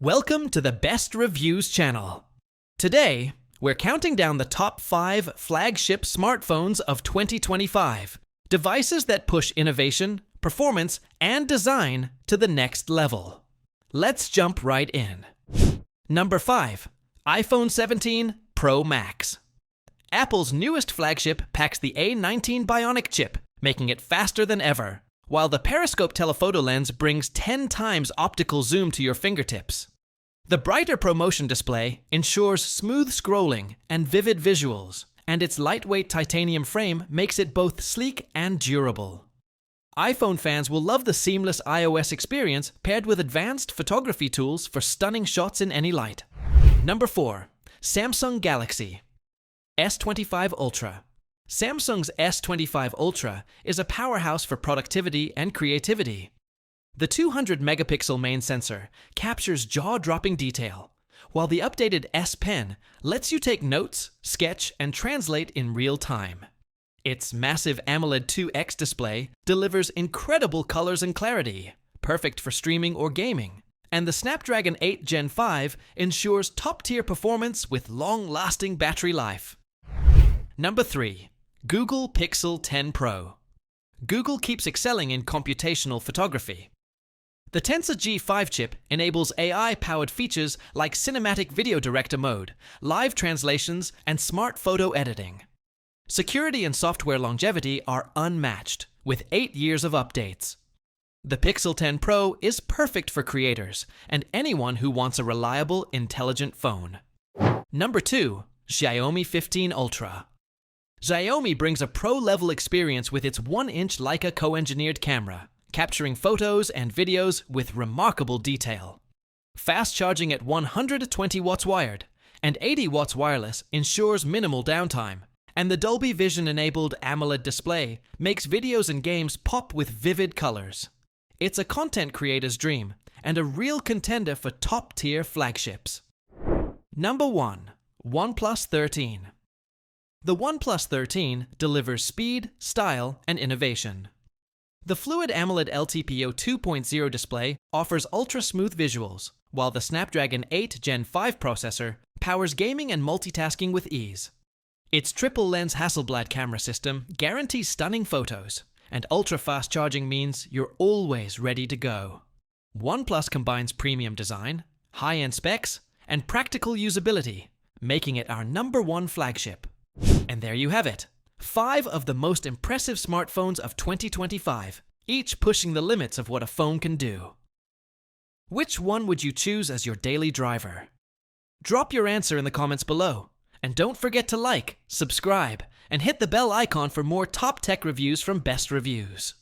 Welcome to the Best Reviews channel. Today, we're counting down the top 5 flagship smartphones of 2025. Devices that push innovation, performance, and design to the next level. Let's jump right in. Number 5. iPhone 17 Pro Max. Apple's newest flagship packs the A19 Bionic chip, making it faster than ever, while the periscope telephoto lens brings 10 times optical zoom to your fingertips. The brighter ProMotion display ensures smooth scrolling and vivid visuals, and its lightweight titanium frame makes it both sleek and durable. iPhone fans will love the seamless iOS experience paired with advanced photography tools for stunning shots in any light. Number 4. Samsung Galaxy S25 Ultra. Samsung's S25 Ultra is a powerhouse for productivity and creativity. The 200-megapixel main sensor captures jaw-dropping detail, while the updated S Pen lets you take notes, sketch, and translate in real time. Its massive AMOLED 2X display delivers incredible colors and clarity, perfect for streaming or gaming, and the Snapdragon 8 Gen 5 ensures top-tier performance with long-lasting battery life. Number 3. Google Pixel 10 Pro. Google keeps excelling in computational photography. The Tensor G5 chip enables AI-powered features like cinematic video director mode, live translations, and smart photo editing. Security and software longevity are unmatched, with 8 years of updates. The Pixel 10 Pro is perfect for creators and anyone who wants a reliable, intelligent phone. Number 2. Xiaomi 15 Ultra. Xiaomi brings a pro-level experience with its 1-inch Leica co-engineered camera, capturing photos and videos with remarkable detail. Fast charging at 120 watts wired and 80 watts wireless ensures minimal downtime, and the Dolby Vision-enabled AMOLED display makes videos and games pop with vivid colors. It's a content creator's dream and a real contender for top-tier flagships. Number 1. OnePlus 13. The OnePlus 13 delivers speed, style, and innovation. The Fluid AMOLED LTPO 2.0 display offers ultra-smooth visuals, while the Snapdragon 8 Gen 5 processor powers gaming and multitasking with ease. Its triple-lens Hasselblad camera system guarantees stunning photos, and ultra-fast charging means you're always ready to go. OnePlus combines premium design, high-end specs, and practical usability, making it our number 1 flagship. And there you have it. 5 of the most impressive smartphones of 2025, each pushing the limits of what a phone can do. Which one would you choose as your daily driver? Drop your answer in the comments below. And don't forget to like, subscribe, and hit the bell icon for more top tech reviews from Best Reviews.